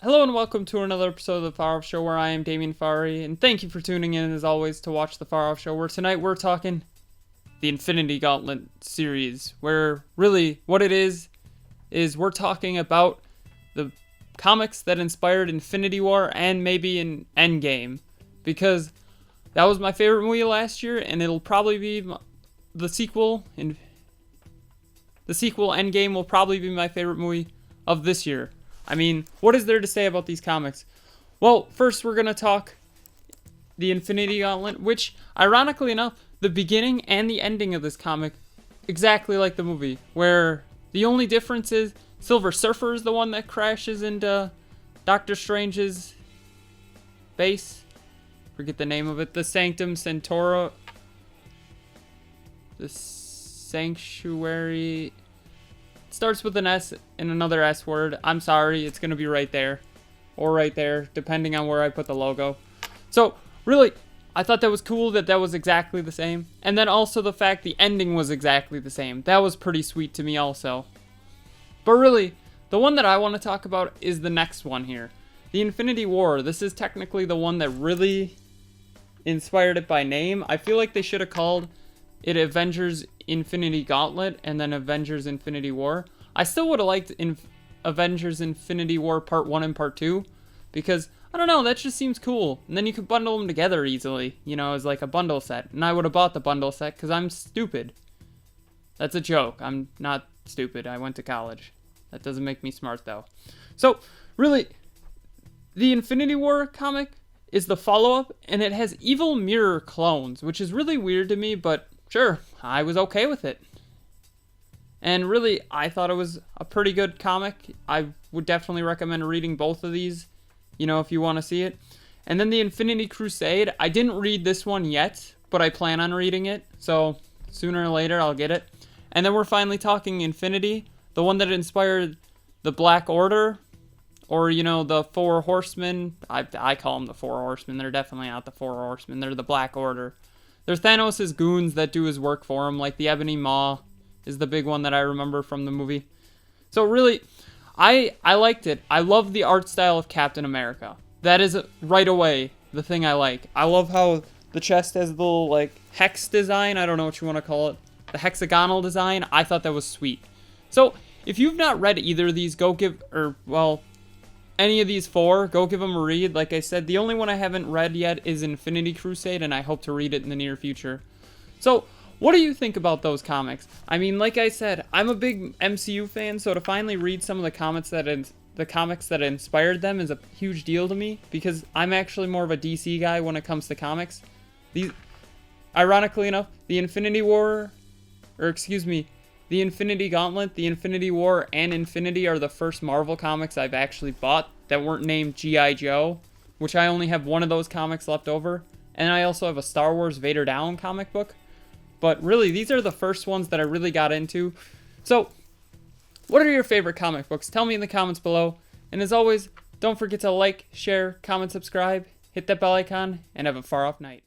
Hello and welcome to another episode of the Farr Show, where I am Damien Farr, and thank you for tuning in as always to watch the Farr Show, where tonight we're talking the Infinity Gauntlet series, where really what it is we're talking about the comics that inspired Infinity War and maybe an Endgame, because that was my favorite movie last year, and it'll probably be the sequel. Endgame will probably be my favorite movie of this year. I mean, what is there to say about these comics? Well, first we're going to talk the Infinity Gauntlet, which, ironically enough, the beginning and the ending of this comic, exactly like the movie, where the only difference is Silver Surfer is the one that crashes into Doctor Strange's base. Forget the name of it. The Sanctum Sanctorum. The Sanctuary. Starts with an S and another S word. I'm sorry, it's going to be right there. Or right there, depending on where I put the logo. So, really, I thought that was cool that was exactly the same. And then also the fact the ending was exactly the same. That was pretty sweet to me also. But really, the one that I want to talk about is the next one here. The Infinity War. This is technically the one that really inspired it by name. I feel like they should have called it Avengers Infinity Gauntlet and then Avengers Infinity War. I still would have liked Avengers Infinity War Part 1 and Part 2, because, I don't know, that just seems cool. And then you could bundle them together easily, you know, as like a bundle set. And I would have bought the bundle set because I'm stupid. That's a joke. I'm not stupid. I went to college. That doesn't make me smart, though. So, really, the Infinity War comic is the follow-up, and it has evil mirror clones, which is really weird to me, but sure, I was okay with it. And really, I thought it was a pretty good comic. I would definitely recommend reading both of these, you know, if you want to see it. And then the Infinity Crusade, I didn't read this one yet, but I plan on reading it, so sooner or later I'll get it. And then we're finally talking Infinity, the one that inspired the Black Order, or, you know, the Four Horsemen. I call them the Four Horsemen. They're definitely not the Four Horsemen. They're the Black Order. They're Thanos' goons that do his work for him, like the Ebony Maw is the big one that I remember from the movie. So really, I liked it. I love the art style of Captain America. That is right away the thing I like. I love how the chest has the little, like, hex design. I don't know what you want to call it. The hexagonal design. I thought that was sweet. So, if you've not read either of these, go give, any of these four, go give them a read. Like I said, the only one I haven't read yet is Infinity Crusade, and I hope to read it in the near future. So, what do you think about those comics? I mean, like I said, I'm a big MCU fan, so to finally read some of the comics that inspired them is a huge deal to me, because I'm actually more of a DC guy when it comes to comics. Ironically enough, the Infinity Gauntlet, the Infinity War, and Infinity are the first Marvel comics I've actually bought that weren't named G.I. Joe, which I only have one of those comics left over. And I also have a Star Wars Vader Down comic book. But really, these are the first ones that I really got into. So, what are your favorite comic books? Tell me in the comments below. And as always, don't forget to like, share, comment, subscribe, hit that bell icon, and have a far off night.